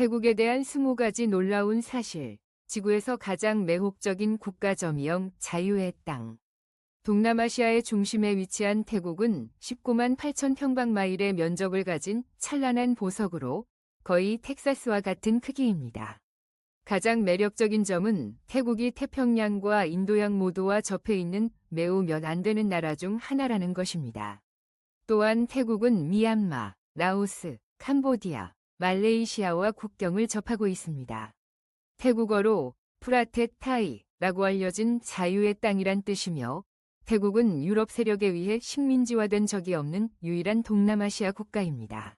태국에 대한 20가지 놀라운 사실. 지구에서 가장 매혹적인 국가점이형 자유의 땅. 동남아시아의 중심에 위치한 태국은 19만 8천 평방마일의 면적을 가진 찬란한 보석으로 거의 텍사스와 같은 크기입니다. 가장 매력적인 점은 태국이 태평양과 인도양 모두와 접해 있는 매우 몇 안 되는 나라 중 하나라는 것입니다. 또한 태국은 미얀마, 라오스, 캄보디아, 말레이시아와 국경을 접하고 있습니다. 태국어로 프라텟 타이라고 알려진 자유의 땅이란 뜻이며 태국은 유럽 세력에 의해 식민지화된 적이 없는 유일한 동남아시아 국가입니다.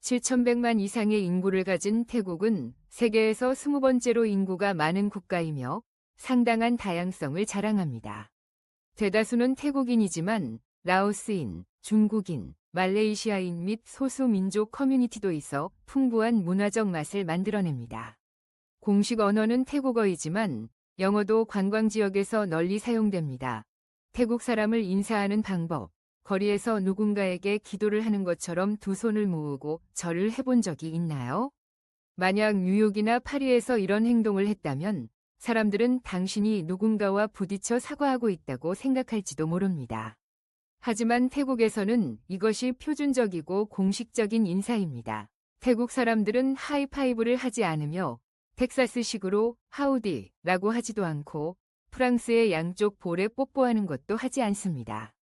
7,100만 이상의 인구를 가진 태국은 세계에서 20번째로 인구가 많은 국가이며 상당한 다양성을 자랑합니다. 대다수는 태국인이지만 라오스인, 중국인, 말레이시아인 및 소수 민족 커뮤니티도 있어 풍부한 문화적 맛을 만들어냅니다. 공식 언어는 태국어이지만 영어도 관광 지역에서 널리 사용됩니다. 태국 사람을 인사하는 방법, 거리에서 누군가에게 기도를 하는 것처럼 두 손을 모으고 절을 해본 적이 있나요? 만약 뉴욕이나 파리에서 이런 행동을 했다면 사람들은 당신이 누군가와 부딪혀 사과하고 있다고 생각할지도 모릅니다. 하지만 태국에서는 이것이 표준적이고 공식적인 인사입니다. 태국 사람들은 하이파이브를 하지 않으며 텍사스식으로 하우디라고 하지도 않고 프랑스의 양쪽 볼에 뽀뽀하는 것도 하지 않습니다.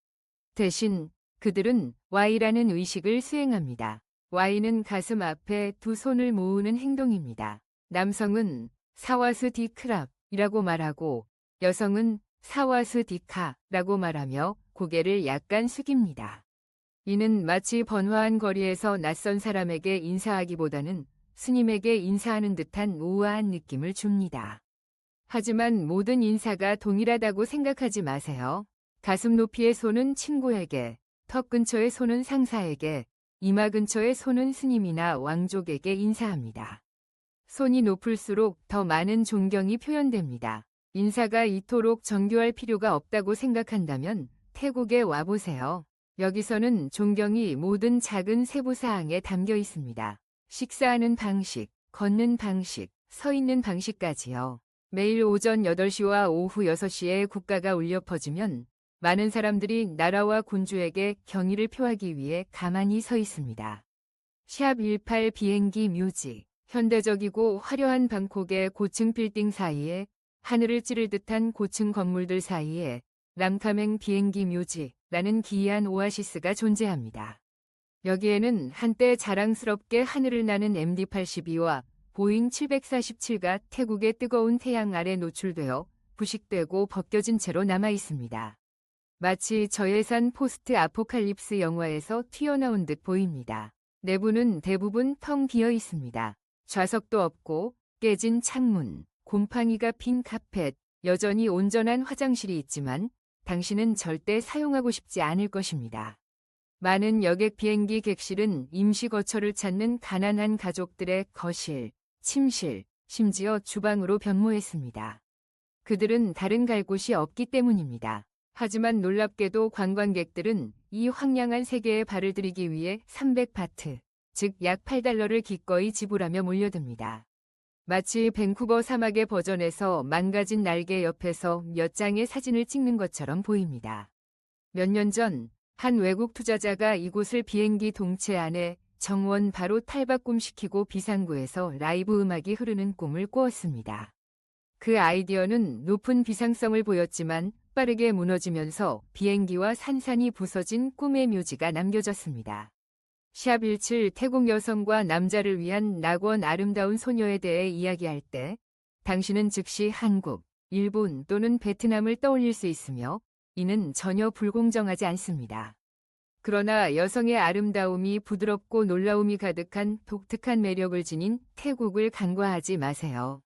대신 그들은 Y라는 의식을 수행합니다. Y는 가슴 앞에 두 손을 모으는 행동입니다. 남성은 사와스 디크랍이라고 말하고 여성은 사와스 디카라고 말하며 고개를 약간 숙입니다. 이는 마치 번화한 거리에서 낯선 사람에게 인사하기보다는 스님에게 인사하는 듯한 우아한 느낌을 줍니다. 하지만 모든 인사가 동일하다고 생각하지 마세요. 가슴 높이의 손은 친구에게, 턱 근처의 손은 상사에게, 이마 근처의 손은 스님이나 왕족에게 인사합니다. 손이 높을수록 더 많은 존경이 표현됩니다. 인사가 이토록 정교할 필요가 없다고 생각한다면 태국에 와보세요. 여기서는 존경이 모든 작은 세부사항에 담겨 있습니다. 식사하는 방식, 걷는 방식, 서 있는 방식까지요. 매일 오전 8시와 오후 6시에 국가가 울려 퍼지면 많은 사람들이 나라와 군주에게 경의를 표하기 위해 가만히 서 있습니다. 샵 18 비행기 뮤직. 현대적이고 화려한 방콕의 고층 빌딩 사이에 하늘을 찌를 듯한 고층 건물들 사이에 람카맹 비행기 뮤직라는 기이한 오아시스가 존재합니다. 여기에는 한때 자랑스럽게 하늘을 나는 MD-82와 보잉 747가 태국의 뜨거운 태양 아래 노출되어 부식되고 벗겨진 채로 남아 있습니다. 마치 저예산 포스트 아포칼립스 영화에서 튀어나온 듯 보입니다. 내부는 대부분 텅 비어 있습니다. 좌석도 없고 깨진 창문, 곰팡이가 핀 카펫, 여전히 온전한 화장실이 있지만 당신은 절대 사용하고 싶지 않을 것입니다. 많은 여객 비행기 객실은 임시 거처를 찾는 가난한 가족들의 거실, 침실, 심지어 주방으로 변모했습니다. 그들은 다른 갈 곳이 없기 때문입니다. 하지만 놀랍게도 관광객들은 이 황량한 세계에 발을 들이기 위해 300바트, 즉 약 $8를 기꺼이 지불하며 몰려듭니다. 마치 밴쿠버 사막의 버전에서 망가진 날개 옆에서 몇 장의 사진을 찍는 것처럼 보입니다. 몇 년 전 한 외국 투자자가 이곳을 비행기 동체 안에 정원 바로 탈바꿈시키고 비상구에서 라이브 음악이 흐르는 꿈을 꾸었습니다. 그 아이디어는 높은 비상성을 보였지만 빠르게 무너지면서 비행기와 산산이 부서진 꿈의 묘지가 남겨졌습니다. 샵 17 태국 여성과 남자를 위한 낙원 아름다운 소녀에 대해 이야기할 때 당신은 즉시 한국, 일본 또는 베트남을 떠올릴 수 있으며 이는 전혀 불공정하지 않습니다. 그러나 여성의 아름다움이 부드럽고 놀라움이 가득한 독특한 매력을 지닌 태국을 간과하지 마세요.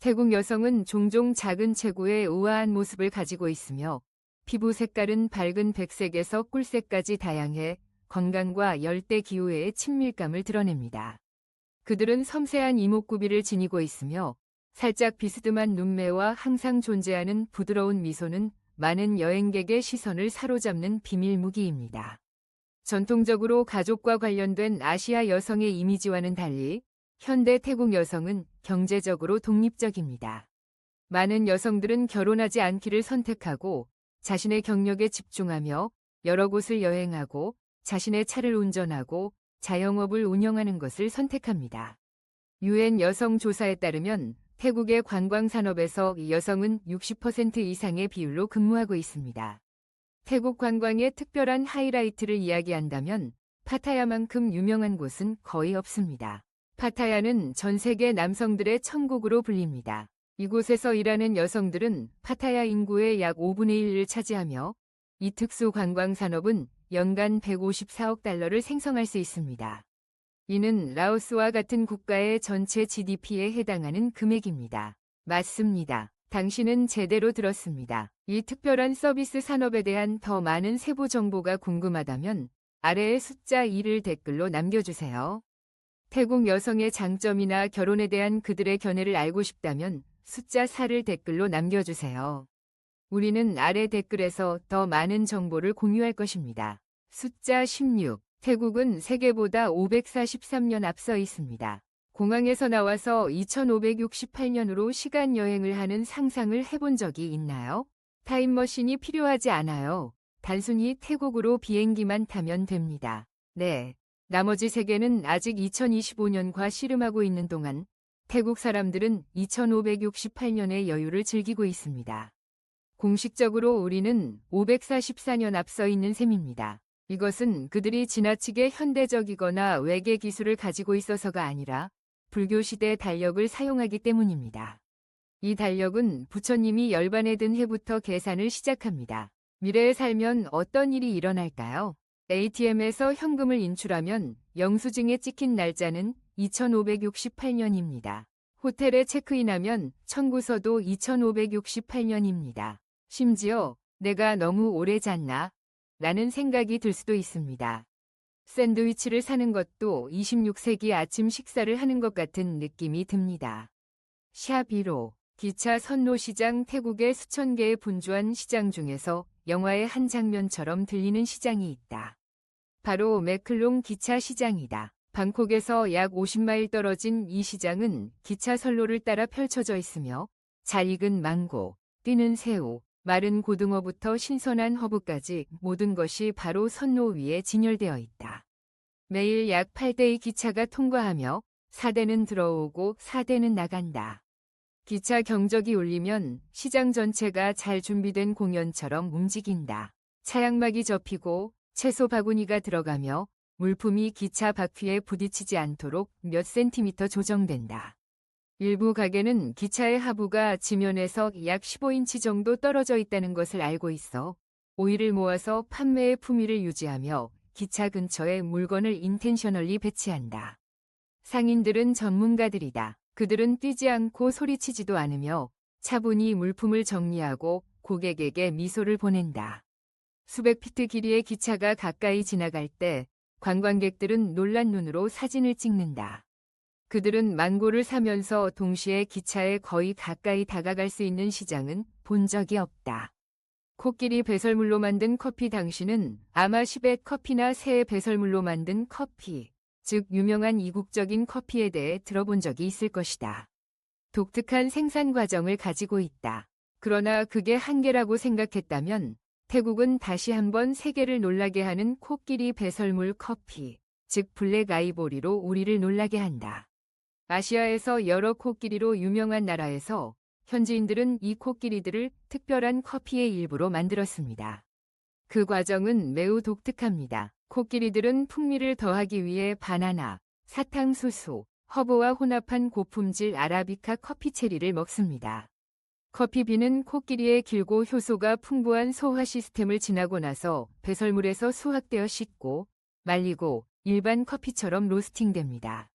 태국 여성은 종종 작은 체구의 우아한 모습을 가지고 있으며 피부 색깔은 밝은 백색에서 꿀색까지 다양해 건강과 열대 기후의 친밀감을 드러냅니다. 그들은 섬세한 이목구비를 지니고 있으며 살짝 비스듬한 눈매와 항상 존재하는 부드러운 미소는 많은 여행객의 시선을 사로잡는 비밀 무기입니다. 전통적으로 가족과 관련된 아시아 여성의 이미지와는 달리 현대 태국 여성은 경제적으로 독립적입니다. 많은 여성들은 결혼하지 않기를 선택하고 자신의 경력에 집중하며 여러 곳을 여행하고 자신의 차를 운전하고 자영업을 운영하는 것을 선택합니다. UN 여성 조사에 따르면 태국의 관광산업에서 여성은 60% 이상의 비율로 근무하고 있습니다. 태국 관광의 특별한 하이라이트를 이야기한다면 파타야만큼 유명한 곳은 거의 없습니다. 파타야는 전 세계 남성들의 천국으로 불립니다. 이곳에서 일하는 여성들은 파타야 인구의 약 5분의 1을 차지하며 이 특수 관광 산업은 연간 154억 달러를 생성할 수 있습니다. 이는 라오스와 같은 국가의 전체 GDP에 해당하는 금액입니다. 맞습니다. 당신은 제대로 들었습니다. 이 특별한 서비스 산업에 대한 더 많은 세부 정보가 궁금하다면 아래의 숫자 2를 댓글로 남겨주세요. 태국 여성의 장점이나 결혼에 대한 그들의 견해를 알고 싶다면 숫자 4를 댓글로 남겨주세요. 우리는 아래 댓글에서 더 많은 정보를 공유할 것입니다. 숫자 16. 태국은 세계보다 543년 앞서 있습니다. 공항에서 나와서 2568년으로 시간 여행을 하는 상상을 해본 적이 있나요? 타임머신이 필요하지 않아요. 단순히 태국으로 비행기만 타면 됩니다. 네. 나머지 세계는 아직 2025년과 씨름하고 있는 동안 태국 사람들은 2568년의 여유를 즐기고 있습니다. 공식적으로 우리는 544년 앞서 있는 셈입니다. 이것은 그들이 지나치게 현대적이거나 외계 기술을 가지고 있어서가 아니라 불교 시대 달력을 사용하기 때문입니다. 이 달력은 부처님이 열반에 든 해부터 계산을 시작합니다. 미래에 살면 어떤 일이 일어날까요? ATM에서 현금을 인출하면 영수증에 찍힌 날짜는 2568년입니다. 호텔에 체크인하면 청구서도 2568년입니다. 심지어 내가 너무 오래 잤나? 라는 생각이 들 수도 있습니다. 샌드위치를 사는 것도 26세기 아침 식사를 하는 것 같은 느낌이 듭니다. 샵 1호 기차 선로시장. 태국의 수천 개의 분주한 시장 중에서 영화의 한 장면처럼 들리는 시장이 있다. 바로 매클롱 기차 시장이다. 방콕에서 약 50마일 떨어진 이 시장은 기차 선로를 따라 펼쳐져 있으며 잘 익은 망고, 뛰는 새우, 마른 고등어부터 신선한 허브까지 모든 것이 바로 선로 위에 진열되어 있다. 매일 약 8대의 기차가 통과하며 4대는 들어오고 4대는 나간다. 기차 경적이 울리면 시장 전체가 잘 준비된 공연처럼 움직인다. 차양막이 접히고 채소 바구니가 들어가며 물품이 기차 바퀴에 부딪히지 않도록 몇 센티미터 조정된다. 일부 가게는 기차의 하부가 지면에서 약 15인치 정도 떨어져 있다는 것을 알고 있어 오일을 모아서 판매의 품위를 유지하며 기차 근처에 물건을 인텐셔널리 배치한다. 상인들은 전문가들이다. 그들은 뛰지 않고 소리치지도 않으며 차분히 물품을 정리하고 고객에게 미소를 보낸다. 수백 피트 길이의 기차가 가까이 지나갈 때 관광객들은 놀란 눈으로 사진을 찍는다. 그들은 망고를 사면서 동시에 기차에 거의 가까이 다가갈 수 있는 시장은 본 적이 없다. 코끼리 배설물로 만든 커피. 당신은 아마 시베트 커피나 새 배설물로 만든 커피, 즉 유명한 이국적인 커피에 대해 들어본 적이 있을 것이다. 독특한 생산 과정을 가지고 있다. 그러나 그게 한계라고 생각했다면 태국은 다시 한번 세계를 놀라게 하는 코끼리 배설물 커피, 즉 블랙 아이보리로 우리를 놀라게 한다. 아시아에서 여러 코끼리로 유명한 나라에서 현지인들은 이 코끼리들을 특별한 커피의 일부로 만들었습니다. 그 과정은 매우 독특합니다. 코끼리들은 풍미를 더하기 위해 바나나, 사탕수수, 허브와 혼합한 고품질 아라비카 커피 체리를 먹습니다. 커피비는 코끼리의 길고 효소가 풍부한 소화 시스템을 지나고 나서 배설물에서 수확되어 씻고 말리고 일반 커피처럼 로스팅됩니다.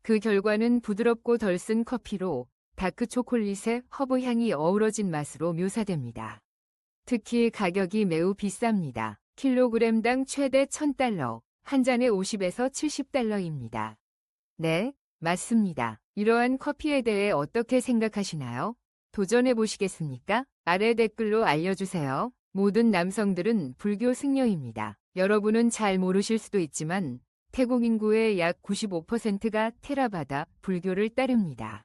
그 결과는 부드럽고 덜 쓴 커피로 다크 초콜릿의 허브 향이 어우러진 맛으로 묘사됩니다. 특히 가격이 매우 비쌉니다. 킬로그램당 최대 1000달러, 한 잔에 50에서 70달러입니다. 네, 맞습니다. 이러한 커피에 대해 어떻게 생각하시나요? 도전해 보시겠습니까? 아래 댓글로 알려주세요. 모든 남성들은 불교 승려입니다. 여러분은 잘 모르실 수도 있지만 태국 인구의 약 95%가 테라바다 불교를 따릅니다.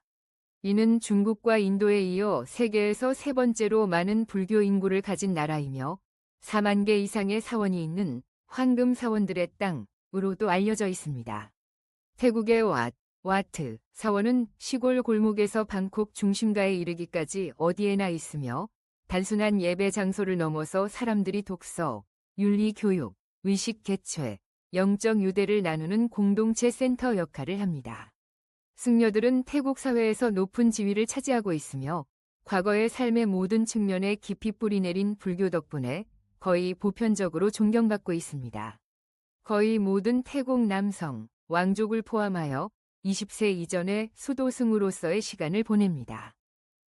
이는 중국과 인도에 이어 세계에서 세 번째로 많은 불교 인구를 가진 나라이며 4만 개 이상의 사원이 있는 황금 사원들의 땅으로도 알려져 있습니다. 태국의 와트 사원은 시골 골목에서 방콕 중심가에 이르기까지 어디에나 있으며 단순한 예배 장소를 넘어서 사람들이 독서, 윤리 교육, 의식 개최, 영적 유대를 나누는 공동체 센터 역할을 합니다. 승려들은 태국 사회에서 높은 지위를 차지하고 있으며 과거의 삶의 모든 측면에 깊이 뿌리내린 불교 덕분에 거의 보편적으로 존경받고 있습니다. 거의 모든 태국 남성, 왕족을 포함하여 20세 이전의 수도승으로서의 시간을 보냅니다.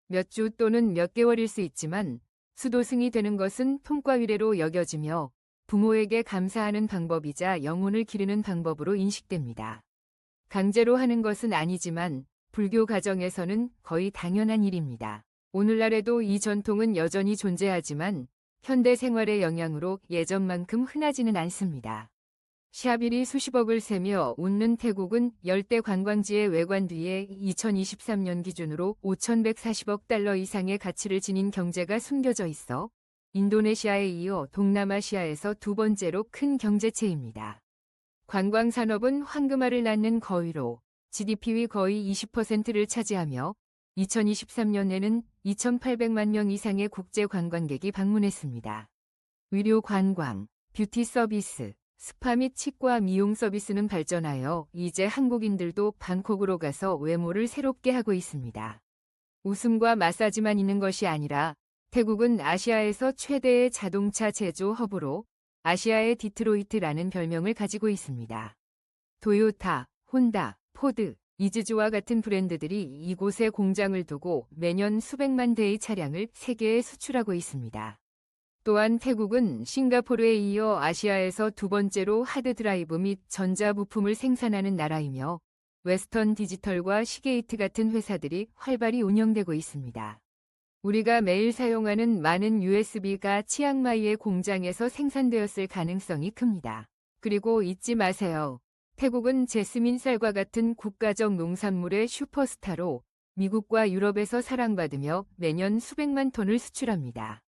몇 주 또는 몇 개월일 수 있지만 수도승이 되는 것은 통과위례로 여겨지며 부모에게 감사하는 방법이자 영혼을 기르는 방법으로 인식됩니다. 강제로 하는 것은 아니지만 불교 가정에서는 거의 당연한 일입니다. 오늘날에도 이 전통은 여전히 존재하지만 현대 생활의 영향으로 예전만큼 흔하지는 않습니다. 샤빌이 수십억을 세며 웃는 태국은 열대 관광지의 외관 뒤에 2023년 기준으로 5,140억 달러 이상의 가치를 지닌 경제가 숨겨져 있어 인도네시아에 이어 동남아시아에서 두 번째로 큰 경제체입니다. 관광산업은 황금알을 낳는 거위로 GDP의 거의 20%를 차지하며 2023년에는 2,800만 명 이상의 국제 관광객이 방문했습니다. 의료 관광, 뷰티 서비스, 스파 및 치과 미용 서비스는 발전하여 이제 한국인들도 방콕으로 가서 외모를 새롭게 하고 있습니다. 웃음과 마사지만 있는 것이 아니라 태국은 아시아에서 최대의 자동차 제조 허브로 아시아의 디트로이트라는 별명을 가지고 있습니다. 토요타, 혼다, 포드, 이즈주와 같은 브랜드들이 이곳에 공장을 두고 매년 수백만 대의 차량을 세계에 수출하고 있습니다. 또한 태국은 싱가포르에 이어 아시아에서 두 번째로 하드드라이브 및 전자부품을 생산하는 나라이며 웨스턴 디지털과 시게이트 같은 회사들이 활발히 운영되고 있습니다. 우리가 매일 사용하는 많은 USB가 치앙마이의 공장에서 생산되었을 가능성이 큽니다. 그리고 잊지 마세요. 태국은 제스민 쌀과 같은 국가적 농산물의 슈퍼스타로 미국과 유럽에서 사랑받으며 매년 수백만 톤을 수출합니다.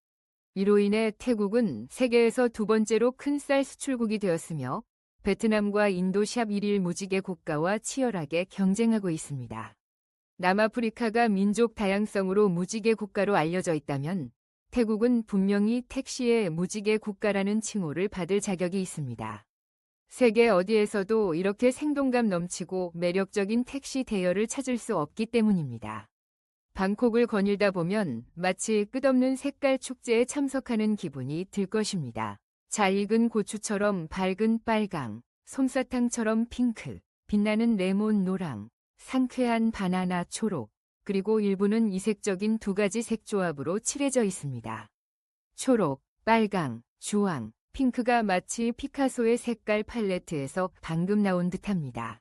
이로 인해 태국은 세계에서 두 번째로 큰 쌀 수출국이 되었으며 베트남과 인도 샵 1일 무지개 국가와 치열하게 경쟁하고 있습니다. 남아프리카가 민족 다양성으로 무지개 국가로 알려져 있다면 태국은 분명히 택시의 무지개 국가라는 칭호를 받을 자격이 있습니다. 세계 어디에서도 이렇게 생동감 넘치고 매력적인 택시 대여를 찾을 수 없기 때문입니다. 방콕을 거닐다 보면 마치 끝없는 색깔 축제에 참석하는 기분이 들 것입니다. 잘 익은 고추처럼 밝은 빨강, 솜사탕처럼 핑크, 빛나는 레몬 노랑, 상쾌한 바나나 초록, 그리고 일부는 이색적인 두 가지 색조합으로 칠해져 있습니다. 초록, 빨강, 주황, 핑크가 마치 피카소의 색깔 팔레트에서 방금 나온 듯합니다.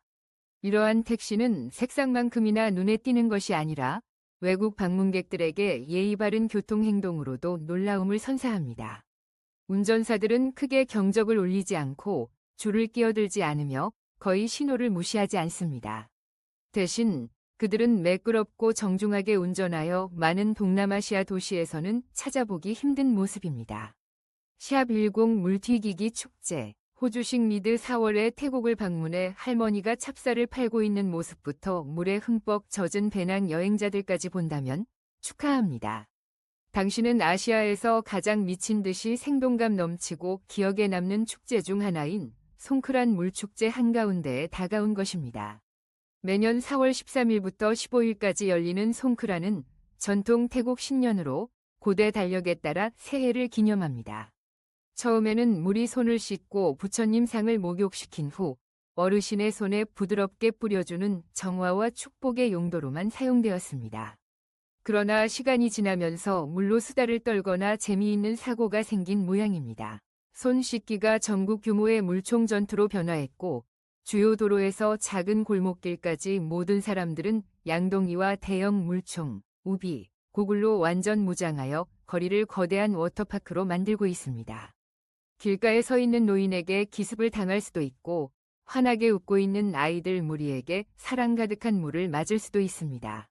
이러한 택시는 색상만큼이나 눈에 띄는 것이 아니라 외국 방문객들에게 예의 바른 교통 행동으로도 놀라움을 선사합니다. 운전사들은 크게 경적을 울리지 않고 줄을 끼어들지 않으며 거의 신호를 무시하지 않습니다. 대신 그들은 매끄럽고 정중하게 운전하여 많은 동남아시아 도시에서는 찾아보기 힘든 모습입니다. 샵10 물튀기기 축제. 호주식 미드 4월에 태국을 방문해 할머니가 찹쌀을 팔고 있는 모습부터 물에 흠뻑 젖은 배낭 여행자들까지 본다면 축하합니다. 당신은 아시아에서 가장 미친 듯이 생동감 넘치고 기억에 남는 축제 중 하나인 송크란 물축제 한가운데에 다가온 것입니다. 매년 4월 13일부터 15일까지 열리는 송크란은 전통 태국 신년으로 고대 달력에 따라 새해를 기념합니다. 처음에는 물이 손을 씻고 부처님 상을 목욕시킨 후 어르신의 손에 부드럽게 뿌려주는 정화와 축복의 용도로만 사용되었습니다. 그러나 시간이 지나면서 물로 수다를 떨거나 재미있는 사고가 생긴 모양입니다. 손 씻기가 전국 규모의 물총 전투로 변화했고 주요 도로에서 작은 골목길까지 모든 사람들은 양동이와 대형 물총, 우비, 고글로 완전 무장하여 거리를 거대한 워터파크로 만들고 있습니다. 길가에 서 있는 노인에게 기습을 당할 수도 있고 환하게 웃고 있는 아이들 무리에게 사랑 가득한 물을 맞을 수도 있습니다.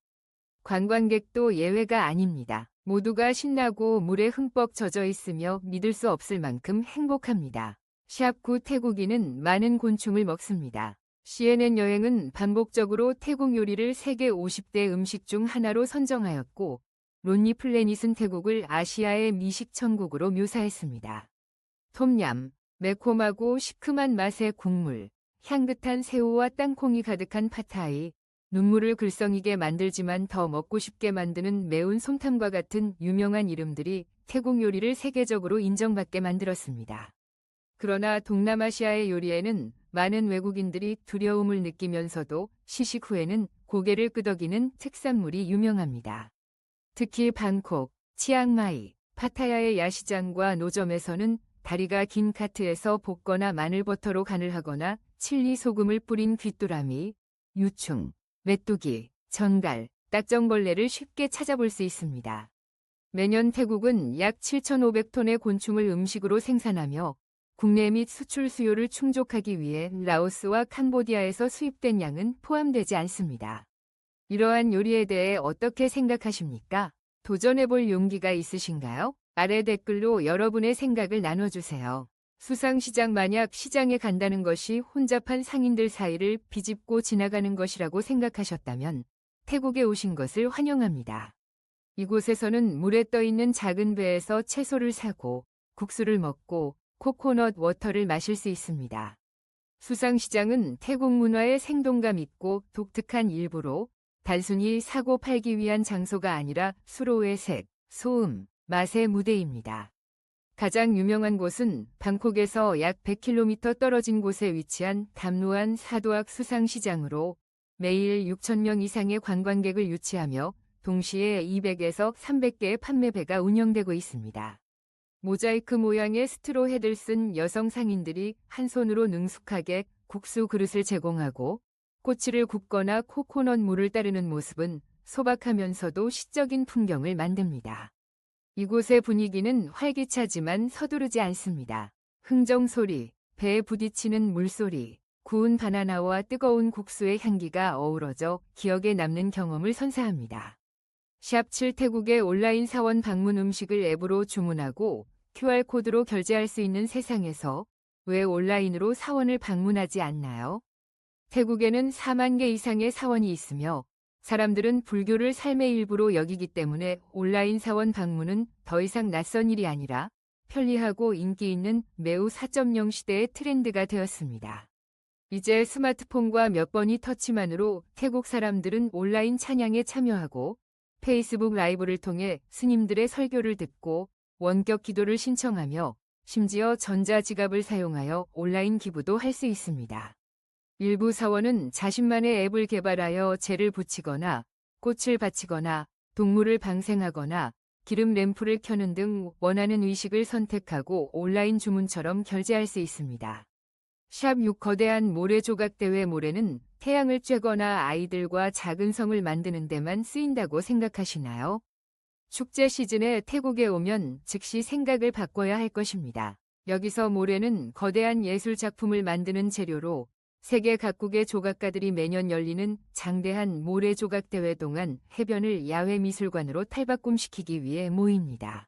관광객도 예외가 아닙니다. 모두가 신나고 물에 흠뻑 젖어 있으며 믿을 수 없을 만큼 행복합니다. 샵9 태국인은 많은 곤충을 먹습니다. CNN 여행은 반복적으로 태국 요리를 세계 50대 음식 중 하나로 선정하였고, 론니 플래닛은 태국을 아시아의 미식 천국으로 묘사했습니다. 톰얌, 매콤하고 시큼한 맛의 국물, 향긋한 새우와 땅콩이 가득한 팟타이, 눈물을 글썽이게 만들지만 더 먹고 싶게 만드는 매운 솜탐과 같은 유명한 이름들이 태국 요리를 세계적으로 인정받게 만들었습니다. 그러나 동남아시아의 요리에는 많은 외국인들이 두려움을 느끼면서도 시식 후에는 고개를 끄덕이는 특산물이 유명합니다. 특히 방콕, 치앙마이, 파타야의 야시장과 노점에서는 다리가 긴 카트에서 볶거나 마늘버터로 간을 하거나 칠리 소금을 뿌린 귀뚜라미, 유충, 메뚜기, 전갈, 딱정벌레를 쉽게 찾아볼 수 있습니다. 매년 태국은 약 7,500톤의 곤충을 음식으로 생산하며 국내 및 수출 수요를 충족하기 위해 라오스와 캄보디아에서 수입된 양은 포함되지 않습니다. 이러한 요리에 대해 어떻게 생각하십니까? 도전해볼 용기가 있으신가요? 아래 댓글로 여러분의 생각을 나눠주세요. 수상시장 만약 시장에 간다는 것이 혼잡한 상인들 사이를 비집고 지나가는 것이라고 생각하셨다면 태국에 오신 것을 환영합니다. 이곳에서는 물에 떠있는 작은 배에서 채소를 사고 국수를 먹고 코코넛 워터를 마실 수 있습니다. 수상시장은 태국 문화의 생동감 있고 독특한 일부로 단순히 사고 팔기 위한 장소가 아니라 수로의 색, 소음, 맛의 무대입니다. 가장 유명한 곳은 방콕에서 약 100km 떨어진 곳에 위치한 담루안 사도악 수상시장으로 매일 6,000명 이상의 관광객을 유치하며 동시에 200에서 300개의 판매배가 운영되고 있습니다. 모자이크 모양의 스트로 헤드를 쓴 여성 상인들이 한 손으로 능숙하게 국수 그릇을 제공하고 꼬치를 굽거나 코코넛 물을 따르는 모습은 소박하면서도 시적인 풍경을 만듭니다. 이곳의 분위기는 활기차지만 서두르지 않습니다. 흥정 소리, 배에 부딪히는 물소리, 구운 바나나와 뜨거운 국수의 향기가 어우러져 기억에 남는 경험을 선사합니다. 샵7 태국의 온라인 사원 방문 음식을 앱으로 주문하고 QR코드로 결제할 수 있는 세상에서 왜 온라인으로 사원을 방문하지 않나요? 태국에는 4만 개 이상의 사원이 있으며 사람들은 불교를 삶의 일부로 여기기 때문에 온라인 사원 방문은 더 이상 낯선 일이 아니라 편리하고 인기 있는 매우 4.0 시대의 트렌드가 되었습니다. 이제 스마트폰과 몇 번의 터치만으로 태국 사람들은 온라인 찬양에 참여하고 페이스북 라이브를 통해 스님들의 설교를 듣고 원격 기도를 신청하며 심지어 전자지갑을 사용하여 온라인 기부도 할 수 있습니다. 일부 사원은 자신만의 앱을 개발하여 재를 붙이거나 꽃을 바치거나 동물을 방생하거나 기름 램프를 켜는 등 원하는 의식을 선택하고 온라인 주문처럼 결제할 수 있습니다. 샵6 거대한 모래 조각 대회 모래는 태양을 쬐거나 아이들과 작은 성을 만드는 데만 쓰인다고 생각하시나요? 축제 시즌에 태국에 오면 즉시 생각을 바꿔야 할 것입니다. 여기서 모래는 거대한 예술 작품을 만드는 재료로 세계 각국의 조각가들이 매년 열리는 장대한 모래 조각 대회 동안 해변을 야외 미술관으로 탈바꿈시키기 위해 모입니다.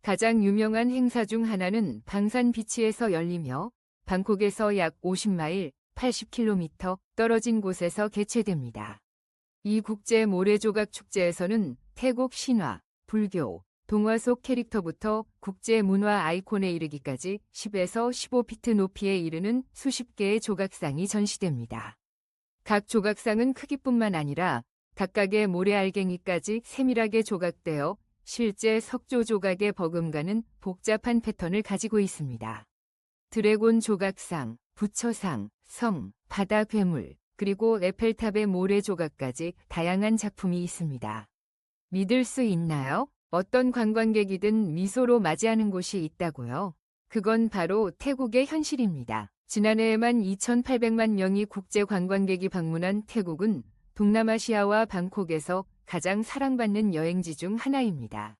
가장 유명한 행사 중 하나는 방산 비치에서 열리며 방콕에서 약 50마일, 80km 떨어진 곳에서 개최됩니다. 이 국제 모래 조각 축제에서는 태국 신화, 불교, 동화 속 캐릭터부터 국제 문화 아이콘에 이르기까지 10에서 15피트 높이에 이르는 수십 개의 조각상이 전시됩니다. 각 조각상은 크기뿐만 아니라 각각의 모래 알갱이까지 세밀하게 조각되어 실제 석조 조각에 버금가는 복잡한 패턴을 가지고 있습니다. 드래곤 조각상, 부처상, 성, 바다 괴물, 그리고 에펠탑의 모래 조각까지 다양한 작품이 있습니다. 믿을 수 있나요? 어떤 관광객이든 미소로 맞이하는 곳이 있다고요? 그건 바로 태국의 현실입니다. 지난해에만 2,800만 명의 국제 관광객이 방문한 태국은 동남아시아와 방콕에서 가장 사랑받는 여행지 중 하나입니다.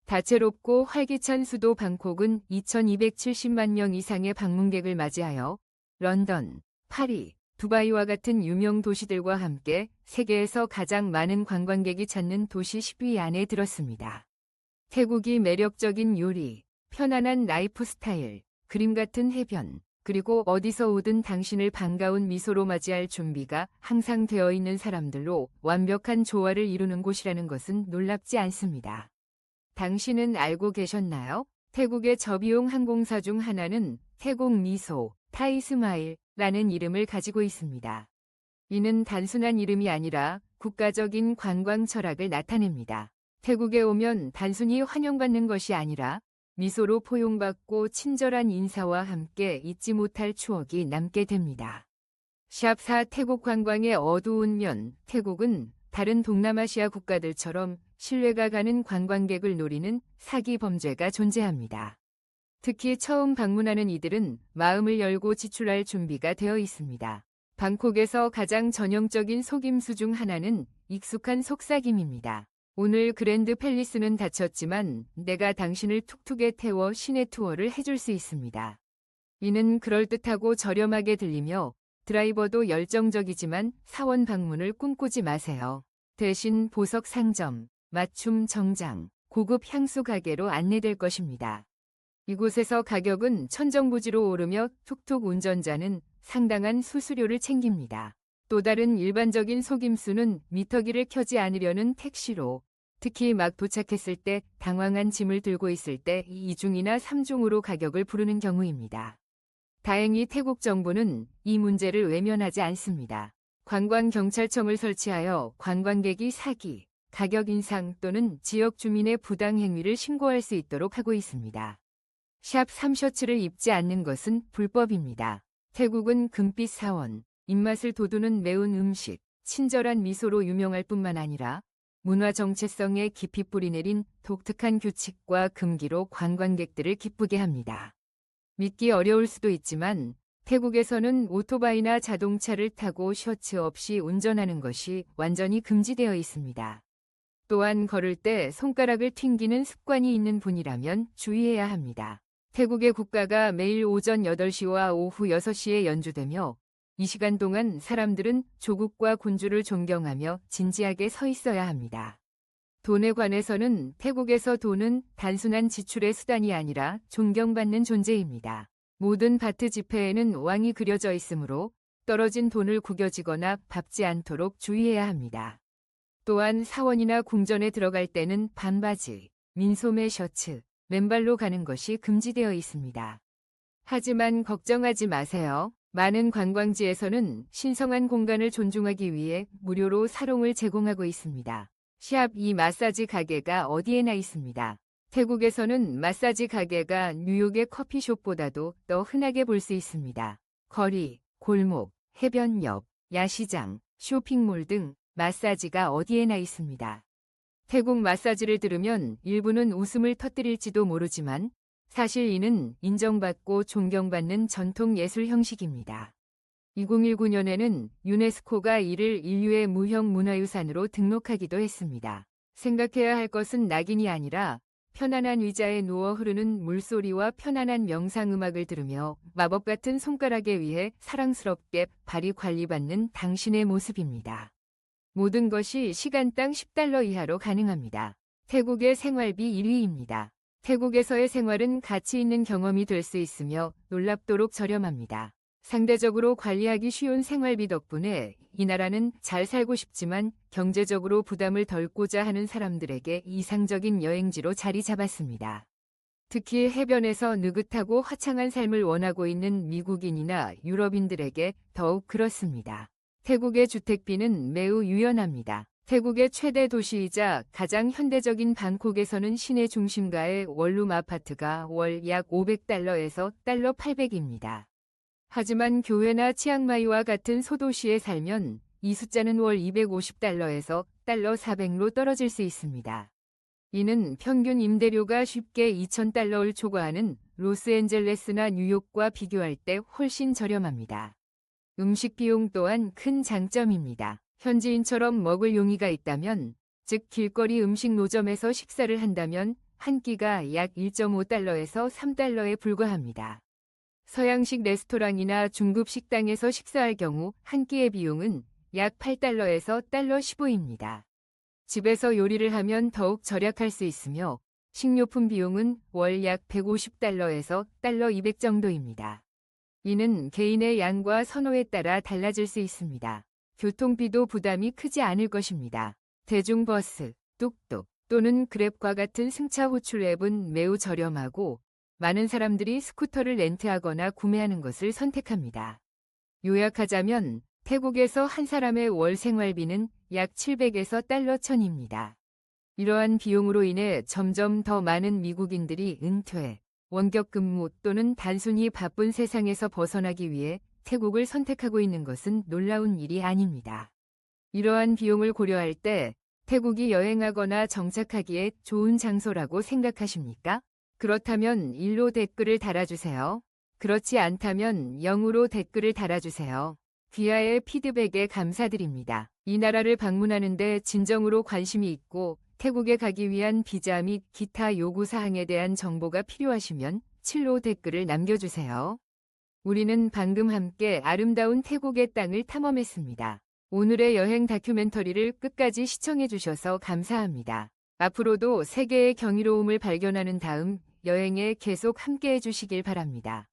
다채롭고 활기찬 수도 방콕은 2,270만 명 이상의 방문객을 맞이하여 런던, 파리, 두바이와 같은 유명 도시들과 함께 세계에서 가장 많은 관광객이 찾는 도시 10위 안에 들었습니다. 태국이 매력적인 요리, 편안한 라이프 스타일, 그림 같은 해변, 그리고 어디서 오든 당신을 반가운 미소로 맞이할 준비가 항상 되어 있는 사람들로 완벽한 조화를 이루는 곳이라는 것은 놀랍지 않습니다. 당신은 알고 계셨나요? 태국의 저비용 항공사 중 하나는 태국 미소, 타이스마일라는 이름을 가지고 있습니다. 이는 단순한 이름이 아니라 국가적인 관광 철학을 나타냅니다. 태국에 오면 단순히 환영받는 것이 아니라 미소로 포용받고 친절한 인사와 함께 잊지 못할 추억이 남게 됩니다. 샵4 태국 관광의 어두운 면. 태국은 다른 동남아시아 국가들처럼 신뢰가 가는 관광객을 노리는 사기 범죄가 존재합니다. 특히 처음 방문하는 이들은 마음을 열고 지출할 준비가 되어 있습니다. 방콕에서 가장 전형적인 속임수 중 하나는 익숙한 속삭임입니다. 오늘 그랜드 팰리스는 닫혔지만 내가 당신을 툭툭에 태워 시내 투어를 해줄 수 있습니다. 이는 그럴듯하고 저렴하게 들리며 드라이버도 열정적이지만 사원 방문을 꿈꾸지 마세요. 대신 보석 상점, 맞춤 정장, 고급 향수 가게로 안내될 것입니다. 이곳에서 가격은 천정부지로 오르며 툭툭 운전자는 상당한 수수료를 챙깁니다. 또 다른 일반적인 속임수는 미터기를 켜지 않으려는 택시로, 특히 막 도착했을 때 당황한 짐을 들고 있을 때 2중이나 3중으로 가격을 부르는 경우입니다. 다행히 태국 정부는 이 문제를 외면하지 않습니다. 관광경찰청을 설치하여 관광객이 사기, 가격 인상 또는 지역 주민의 부당 행위를 신고할 수 있도록 하고 있습니다. 샵 3셔츠를 입지 않는 것은 불법입니다. 태국은 금빛 사원, 입맛을 돋우는 매운 음식, 친절한 미소로 유명할 뿐만 아니라 문화 정체성에 깊이 뿌리내린 독특한 규칙과 금기로 관광객들을 기쁘게 합니다. 믿기 어려울 수도 있지만 태국에서는 오토바이나 자동차를 타고 셔츠 없이 운전하는 것이 완전히 금지되어 있습니다. 또한 걸을 때 손가락을 튕기는 습관이 있는 분이라면 주의해야 합니다. 태국의 국가가 매일 오전 8시와 오후 6시에 연주되며 이 시간 동안 사람들은 조국과 군주를 존경하며 진지하게 서 있어야 합니다. 돈에 관해서는 태국에서 돈은 단순한 지출의 수단이 아니라 존경받는 존재입니다. 모든 바트 지폐에는 왕이 그려져 있으므로 떨어진 돈을 구겨지거나 밟지 않도록 주의해야 합니다. 또한 사원이나 궁전에 들어갈 때는 반바지, 민소매 셔츠, 맨발로 가는 것이 금지되어 있습니다. 하지만 걱정하지 마세요. 많은 관광지에서는 신성한 공간을 존중하기 위해 무료로 사롱을 제공하고 있습니다. 샵 2 마사지 가게가 어디에나 있습니다. 태국에서는 마사지 가게가 뉴욕의 커피숍보다도 더 흔하게 볼 수 있습니다. 거리, 골목, 해변 옆, 야시장, 쇼핑몰 등 마사지가 어디에나 있습니다. 태국 마사지를 들으면 일부는 웃음을 터뜨릴지도 모르지만 사실 이는 인정받고 존경받는 전통 예술 형식입니다. 2019년에는 유네스코가 이를 인류의 무형 문화유산으로 등록하기도 했습니다. 생각해야 할 것은 낙인이 아니라 편안한 의자에 누워 흐르는 물소리와 편안한 명상음악을 들으며 마법 같은 손가락에 의해 사랑스럽게 발이 관리받는 당신의 모습입니다. 모든 것이 시간당 $10 이하로 가능합니다. 태국의 생활비 1위입니다. 태국에서의 생활은 가치 있는 경험이 될 수 있으며 놀랍도록 저렴합니다. 상대적으로 관리하기 쉬운 생활비 덕분에 이 나라는 잘 살고 싶지만 경제적으로 부담을 덜고자 하는 사람들에게 이상적인 여행지로 자리 잡았습니다. 특히 해변에서 느긋하고 화창한 삶을 원하고 있는 미국인이나 유럽인들에게 더욱 그렇습니다. 태국의 주택비는 매우 유연합니다. 태국의 최대 도시이자 가장 현대적인 방콕에서는 시내 중심가의 원룸 아파트가 월 약 $500에서 $800입니다. 하지만 교외나 치앙마이와 같은 소도시에 살면 이 숫자는 월 $250에서 $400로 떨어질 수 있습니다. 이는 평균 임대료가 쉽게 $2,000를 초과하는 로스앤젤레스나 뉴욕과 비교할 때 훨씬 저렴합니다. 음식 비용 또한 큰 장점입니다. 현지인처럼 먹을 용의가 있다면, 즉 길거리 음식 노점에서 식사를 한다면 한 끼가 약 $1.5에서 $3에 불과합니다. 서양식 레스토랑이나 중급 식당에서 식사할 경우 한 끼의 비용은 약 8달러에서 달러 15입니다. 집에서 요리를 하면 더욱 절약할 수 있으며 식료품 비용은 월 약 150달러에서 달러 200 정도입니다. 이는 개인의 양과 선호에 따라 달라질 수 있습니다. 교통비도 부담이 크지 않을 것입니다. 대중버스, 뚝뚝 또는 그랩과 같은 승차 호출 앱은 매우 저렴하고 많은 사람들이 스쿠터를 렌트하거나 구매하는 것을 선택합니다. 요약하자면 태국에서 한 사람의 월 생활비는 약 700에서 달러 1000입니다. 이러한 비용으로 인해 점점 더 많은 미국인들이 은퇴, 원격 근무 또는 단순히 바쁜 세상에서 벗어나기 위해 태국을 선택하고 있는 것은 놀라운 일이 아닙니다. 이러한 비용을 고려할 때 태국이 여행하거나 정착하기에 좋은 장소라고 생각하십니까? 그렇다면 1로 댓글을 달아주세요. 그렇지 않다면 0으로 댓글을 달아주세요. 귀하의 피드백에 감사드립니다. 이 나라를 방문하는데 진정으로 관심이 있고 태국에 가기 위한 비자 및 기타 요구사항에 대한 정보가 필요하시면 7로 댓글을 남겨주세요. 우리는 방금 함께 아름다운 태국의 땅을 탐험했습니다. 오늘의 여행 다큐멘터리를 끝까지 시청해주셔서 감사합니다. 앞으로도 세계의 경이로움을 발견하는 다음 여행에 계속 함께해 주시길 바랍니다.